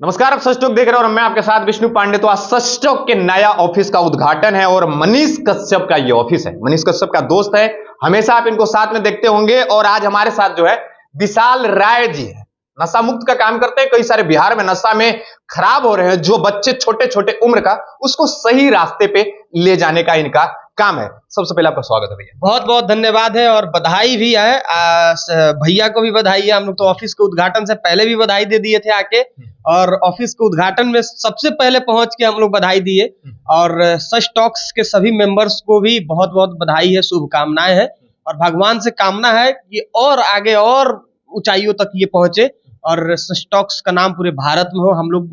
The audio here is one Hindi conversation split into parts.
नमस्कार, आप सच टॉक देख रहे हैं और मैं आपके साथ विष्णु पांडे। तो आज सच टॉक के नया ऑफिस का उद्घाटन है और मनीष कश्यप का ये ऑफिस है। मनीष कश्यप का दोस्त है, हमेशा आप इनको साथ में देखते होंगे। और आज हमारे साथ जो है विशाल राय जी है, नशा मुक्त का काम करते हैं। कई सारे बिहार में नशा में खराब हो रहे हैं जो बच्चे छोटे छोटे उम्र का, उसको सही रास्ते पे ले जाने का इनका काम है। सबसे पहले आपका स्वागत है भैया। बहुत बहुत धन्यवाद है और बधाई भी है। भैया को भी बधाई है। हम लोग तो ऑफिस के उद्घाटन से पहले भी बधाई दे दिए थे आके, और ऑफिस के उद्घाटन में सबसे पहले पहुंच के हम लोग बधाई दिए। और सच टॉक्स के सभी मेंबर्स को भी बहुत बहुत बधाई है, शुभकामनाएं हैं। और भगवान से कामना है कि और आगे और ऊंचाइयों तक ये पहुंचे और सच टॉक्स का नाम पूरे भारत में हो। हम लोग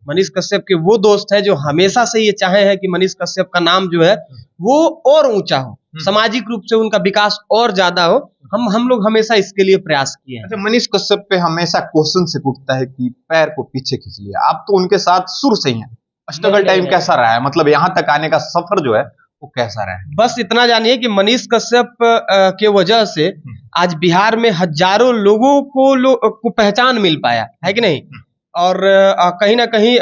मनीष कश्यप के वो दोस्त है जो हमेशा से ये चाहे हैं कि मनीष कश्यप का नाम जो है वो और ऊंचा हो, सामाजिक रूप से उनका विकास और ज्यादा हो। हम लोग हमेशा इसके लिए प्रयास किए हैं। अच्छा, मनीष कश्यप पे हमेशा क्वेश्चन से उठता है कि पैर को पीछे खींच लिया। आप तो उनके साथ शुरू से ही हैं। स्ट्रगल टाइम कैसा रहा है, मतलब यहाँ तक आने का सफर जो है वो कैसा रहा है? बस इतना जानिए कि मनीष कश्यप के वजह से आज बिहार में हजारों लोगों को पहचान मिल पाया है कि नहीं। और कहीं ना कहीं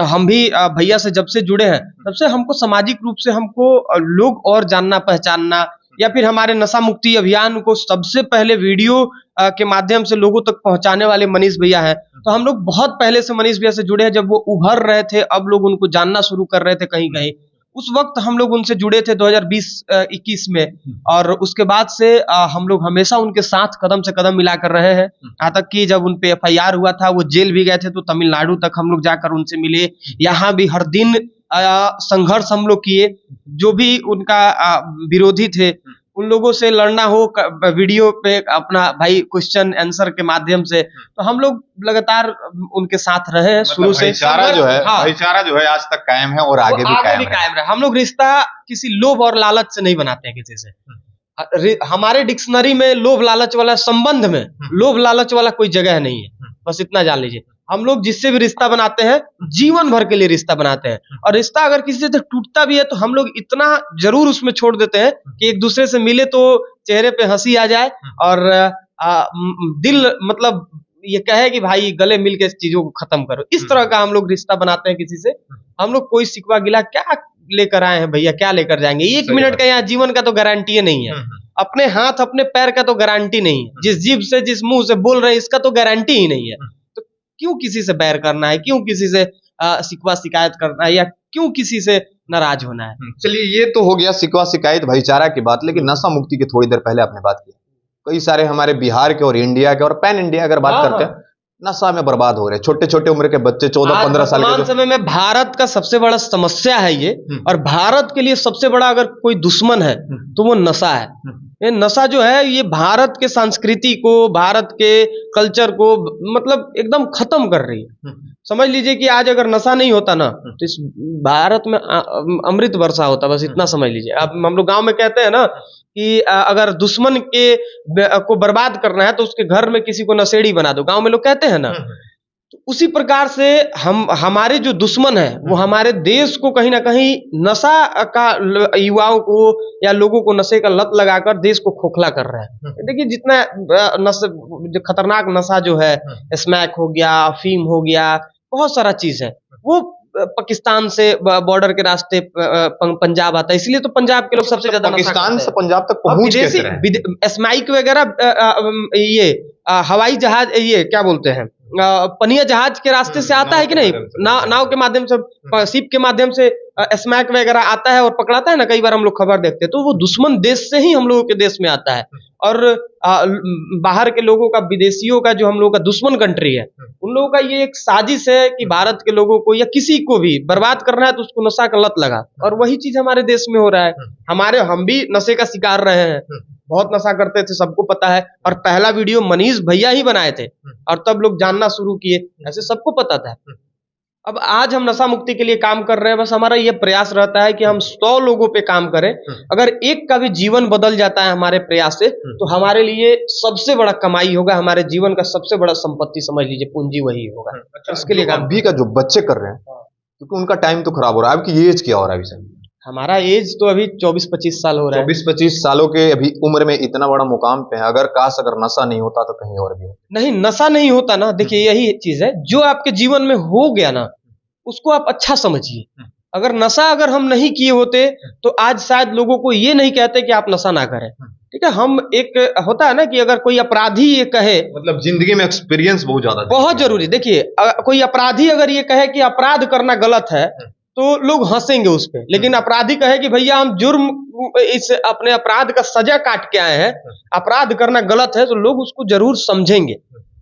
हम भी भैया से जब से जुड़े हैं तब से हमको सामाजिक रूप से हमको लोग और जानना पहचानना, या फिर हमारे नशा मुक्ति अभियान को सबसे पहले वीडियो के माध्यम से लोगों तक पहुंचाने वाले मनीष भैया हैं। तो हम लोग बहुत पहले से मनीष भैया से जुड़े हैं। जब वो उभर रहे थे, अब लोग उनको जानना शुरू कर रहे थे कहीं कहीं, उस वक्त हम लोग उनसे जुड़े थे 2020-21 में। और उसके बाद से हम लोग हमेशा उनके साथ कदम से कदम मिलाकर रहे हैं। यहाँ तक कि जब उन पे FIR हुआ था, वो जेल भी गए थे, तो तमिलनाडु तक हम लोग जाकर उनसे मिले। यहाँ भी हर दिन संघर्ष हम लोग किए। जो भी उनका विरोधी थे उन लोगों से लड़ना हो वीडियो पे अपना भाई क्वेश्चन आंसर के माध्यम से, तो हम लोग लगातार उनके साथ रहे हैं शुरू से। भाईचारा जो है आज तक कायम है और आगे भी कायम रहे। हम लोग रिश्ता किसी लोभ और लालच से नहीं बनाते हैं किसी से। हमारे डिक्शनरी में लोभ लालच वाला संबंध में लोभ लालच वाला कोई जगह नहीं है, बस इतना जान लीजिए। हम लोग जिससे भी रिश्ता बनाते हैं जीवन भर के लिए रिश्ता बनाते हैं। और रिश्ता अगर किसी से टूटता भी है तो हम लोग इतना जरूर उसमें छोड़ देते हैं कि एक दूसरे से मिले तो चेहरे पे हंसी आ जाए और दिल मतलब ये कहे कि भाई गले मिल के चीजों को खत्म करो। इस तरह का हम लोग रिश्ता बनाते हैं किसी से। हम लोग कोई शिकवा गिला क्या लेकर आए हैं भैया, क्या लेकर जाएंगे? 1 मिनट का यहाँ जीवन का तो गारंटी नहीं है। अपने हाथ अपने पैर का तो गारंटी नहीं है। जिस जीभ से जिस मुंह से बोल रहे हैं इसका तो गारंटी ही नहीं है। तो क्यों किसी से बैर करना है, क्यों किसी से शिकवा शिकायत करना है, या क्यों किसी से नाराज होना है? चलिए, ये तो हो गया शिकवा शिकायत भाईचारा की बात। लेकिन नशा मुक्ति की थोड़ी देर पहले आपने बात की, कई सारे हमारे बिहार के और इंडिया के और पैन इंडिया अगर बात करते हैं, नशा में बर्बाद हो रहे हैं छोटे छोटे उम्र के बच्चे, 14-15 साल के। समय में भारत का सबसे बड़ा समस्या है ये। और भारत के लिए सबसे बड़ा अगर कोई दुश्मन है तो वो नशा है। ये नशा जो है ये भारत के संस्कृति को, भारत के कल्चर को मतलब एकदम खत्म कर रही है। समझ लीजिए कि आज अगर नशा नहीं होता ना तो इस भारत में अमृत वर्षा होता, बस इतना समझ लीजिए। अब हम लोग गांव में कहते हैं ना कि अगर दुश्मन को बर्बाद करना है तो उसके घर में किसी को नशेड़ी बना दो, गांव में लोग कहते हैं ना। तो उसी प्रकार से हमारे जो दुश्मन है वो हमारे देश को कहीं ना कहीं नशा का, युवाओं को या लोगों को नशे का लत लगाकर देश को खोखला कर रहा है। देखिए जितना जो खतरनाक नशा जो है, स्मैक हो गया, अफीम हो गया, बहुत सारा चीज है, वो पाकिस्तान से बॉर्डर के रास्ते पंजाब आता है। इसलिए तो पंजाब के लोग सबसे ज्यादा पाकिस्तान से पंजाब तक पहुंच कैसे रहे? स्माइक वगैरह, ये हवाई जहाज, ये क्या बोलते हैं, पनिया जहाज के रास्ते से आता है कि नहीं, नाव के माध्यम से, शिप के माध्यम से स्मैक वगैरह आता है और पकड़ाता है ना। कई बार हम लोग खबर देखते हैं तो वो दुश्मन देश से ही हम लोगों के देश में आता है। और बाहर के लोगों का, विदेशियों का, जो हम लोगों का दुश्मन कंट्री है, उन लोगों का ये एक साजिश है कि भारत के लोगों को या किसी को भी बर्बाद करना है तो उसको नशा का लत लगा। और वही चीज हमारे देश में हो रहा है। हम भी नशे का शिकार रहे हैं, बहुत नशा करते थे, सबको पता है। और पहला वीडियो मनीष भैया ही बनाए थे और तब लोग जानना शुरू किए, ऐसे सबको पता था। अब आज हम नशा मुक्ति के लिए काम कर रहे हैं। बस हमारा ये प्रयास रहता है कि हम 100 लोगों पे काम करें। अगर एक का भी जीवन बदल जाता है हमारे प्रयास से तो हमारे लिए सबसे बड़ा कमाई होगा, हमारे जीवन का सबसे बड़ा संपत्ति समझ लीजिए, पूंजी वही होगा। अच्छा, इसके लिए अभी का जो बच्चे कर रहे हैं, क्योंकि उनका टाइम तो खराब हो रहा है। आपकी एज क्या हो रहा है अभी? हमारा एज तो अभी 24-25 साल हो रहा है। 24-25 सालों के अभी उम्र में इतना बड़ा मुकाम पे है, अगर नशा नहीं होता तो कहीं और भी होता। नहीं, नशा नहीं होता ना, देखिए यही चीज है, जो आपके जीवन में हो गया ना उसको आप अच्छा समझिए। अगर नशा अगर हम नहीं किए होते तो आज शायद लोगों को ये नहीं कहते कि आप नशा ना करें। ठीक है, हम एक होता है ना कि अगर कोई अपराधी ये कहे, मतलब जिंदगी में एक्सपीरियंस बहुत जरूरी। देखिए कोई अपराधी अगर ये कहे कि अपराध करना गलत है तो लोग हंसेंगे उस पे, लेकिन अपराधी कहे कि भैया हम जुर्म इस अपने अपराध का सजा काट के आए हैं, अपराध करना गलत है, तो लोग उसको जरूर समझेंगे,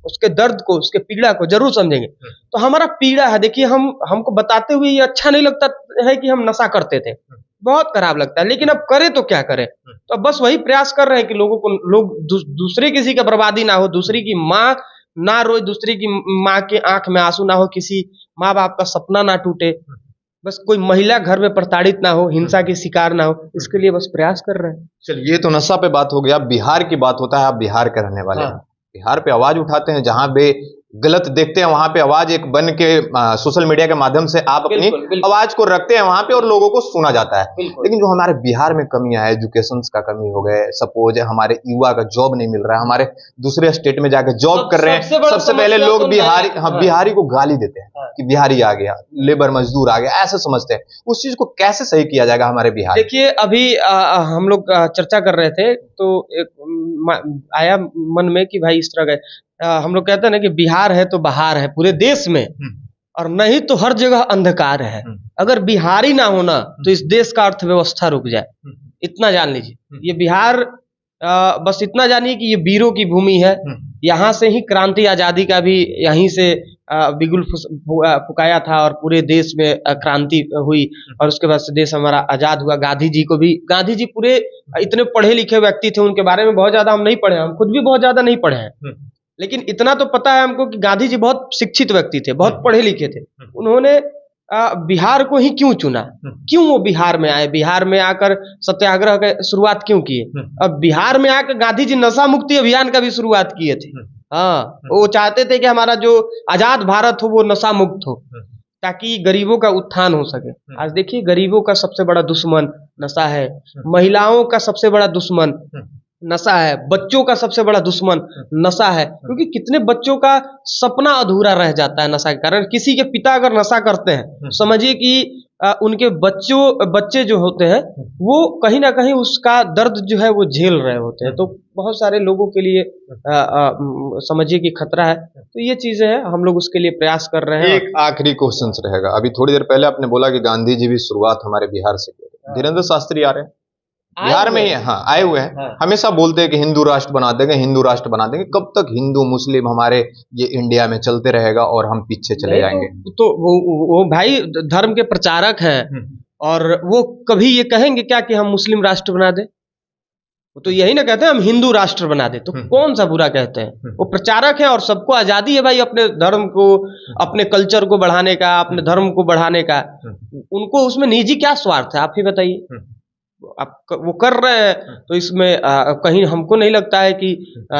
उसके दर्द को, उसके पीड़ा को जरूर समझेंगे। तो हमारा पीड़ा है, देखिए हमको बताते हुए ये अच्छा नहीं लगता है कि हम नशा करते थे, बहुत खराब लगता है, लेकिन अब करें तो क्या करें। तो अब बस वही प्रयास कर रहे हैं कि लोग दूसरे किसी का बर्बादी ना हो, दूसरी की माँ ना रोए, दूसरी की माँ के आंख में आंसू ना हो, किसी माँ बाप का सपना ना टूटे, बस कोई महिला घर में प्रताड़ित ना हो, हिंसा की शिकार ना हो, इसके लिए बस प्रयास कर रहे हैं। चलिए, ये तो नशा पे बात हो गया, बिहार की बात होता है, आप बिहार के रहने वाले हैं, बिहार पे आवाज उठाते हैं, जहां पे गलत देखते हैं वहां पे आवाज एक बन के सोशल मीडिया के माध्यम से आप अपनी आवाज को रखते हैं वहां पे और लोगों को सुना जाता है। लेकिन जो हमारे बिहार में कमियां है, एजुकेशन का कमी हो गए, सपोज हमारे युवा का जॉब नहीं मिल रहा है, हमारे दूसरे स्टेट में जाकर जॉब कर रहे हैं, सबसे पहले लोग बिहारी को गाली देते हैं कि बिहारी आ गया, लेबर मजदूर आ गया, ऐसे समझते हैं। उस चीज को कैसे सही किया जाएगा हमारे बिहार? देखिए अभी हम लोग चर्चा कर रहे थे तो एक आया मन में कि भाई इस तरह हम लोग कहते हैं ना कि बिहार है तो बहार है पूरे देश में, और नहीं तो हर जगह अंधकार है। अगर बिहारी ना होना तो इस देश का अर्थव्यवस्था रुक जाए, इतना जान लीजिए। ये बिहार बस इतना जानिए कि ये वीरों की भूमि है, यहाँ से ही क्रांति आजादी का भी यहीं से बिगुल फुकाया था और पूरे देश में क्रांति हुई, और उसके बाद से देश हमारा आजाद हुआ। गांधी जी पूरे इतने पढ़े लिखे व्यक्ति थे, उनके बारे में बहुत ज्यादा हम नहीं पढ़े, हम खुद भी बहुत ज्यादा नहीं पढ़े हैं, लेकिन इतना तो पता है हमको कि गांधी जी बहुत शिक्षित व्यक्ति थे, बहुत पढ़े लिखे थे। उन्होंने बिहार को ही क्यों चुना, क्यों वो बिहार में आए, बिहार में आकर सत्याग्रह की शुरुआत क्यों किए। अब बिहार में आकर गांधी जी नशा मुक्ति अभियान का भी शुरुआत किए थे। हाँ, वो चाहते थे कि हमारा जो आजाद भारत हो वो नशा मुक्त हो, ताकि गरीबों का उत्थान हो सके। आज देखिए गरीबों का सबसे बड़ा दुश्मन नशा है, महिलाओं का सबसे बड़ा दुश्मन नशा है, बच्चों का सबसे बड़ा दुश्मन नशा है, क्योंकि कितने बच्चों का सपना अधूरा रह जाता है नशा के कारण। किसी के पिता अगर नशा करते हैं, समझिए कि उनके बच्चे जो होते हैं वो कहीं ना कहीं उसका दर्द जो है वो झेल रहे होते हैं। तो बहुत सारे लोगों के लिए समझिए कि खतरा है। तो ये चीजें हैं, हम लोग उसके लिए प्रयास कर रहे हैं। एक आखिरी क्वेश्चन रहेगा, अभी थोड़ी देर पहले आपने बोला कि गांधी जी भी शुरुआत हमारे बिहार से की, धीरेन्द्र शास्त्री आ रहे हैं बिहार में ही, हाँ आए हुए हैं। हाँ। हमेशा बोलते हैं कि हिंदू राष्ट्र बना देंगे, हिंदू राष्ट्र बना देंगे। कब तक हिंदू मुस्लिम हमारे ये इंडिया में चलते रहेगा और हम पीछे चले जाएंगे? तो वो भाई धर्म के प्रचारक हैं, और वो कभी ये कहेंगे क्या कि हम मुस्लिम राष्ट्र बना दें? वो तो यही ना कहते हैं हम हिंदू राष्ट्र बना दे। तो कौन सा बुरा कहते हैं? वो प्रचारक है और सबको आजादी है भाई अपने धर्म को, अपने कल्चर को बढ़ाने का, अपने धर्म को बढ़ाने का। उनको उसमें निजी क्या स्वार्थ है, आप ही बताइए। आप वो कर रहे हैं तो इसमें कहीं हमको नहीं लगता है कि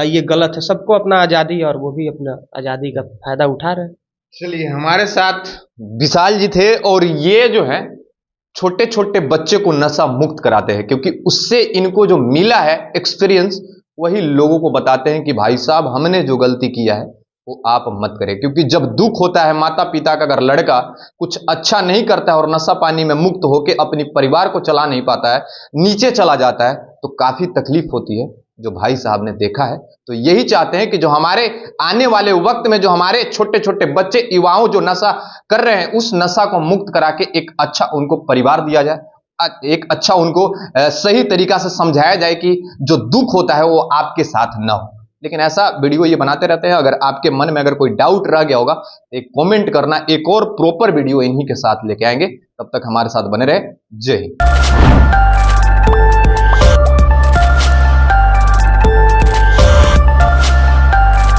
ये गलत है। सबको अपना आजादी, और वो भी अपना आजादी का फायदा उठा रहे हैं। चलिए, हमारे साथ विशाल जी थे, और ये जो है छोटे छोटे बच्चे को नशा मुक्त कराते हैं, क्योंकि उससे इनको जो मिला है एक्सपीरियंस, वही लोगों को बताते हैं कि भाई साहब हमने जो गलती किया है वो आप मत करें। क्योंकि जब दुख होता है, माता पिता का अगर लड़का कुछ अच्छा नहीं करता है और नशा पानी में मुक्त होकर अपने परिवार को चला नहीं पाता है, नीचे चला जाता है, तो काफी तकलीफ होती है, जो भाई साहब ने देखा है। तो यही चाहते हैं कि जो हमारे आने वाले वक्त में जो हमारे छोटे छोटे बच्चे युवाओं जो नशा कर रहे हैं, उस नशा को मुक्त करा के एक अच्छा उनको परिवार दिया जाए, एक अच्छा उनको सही तरीका से समझाया जाए कि जो दुख होता है वो आपके साथ न हो। लेकिन ऐसा वीडियो ये बनाते रहते हैं। अगर आपके मन में अगर कोई डाउट रह गया होगा, एक कमेंट करना, एक और प्रॉपर वीडियो इन्हीं के साथ लेके आएंगे। तब तक हमारे साथ बने रहे। जय हिंद।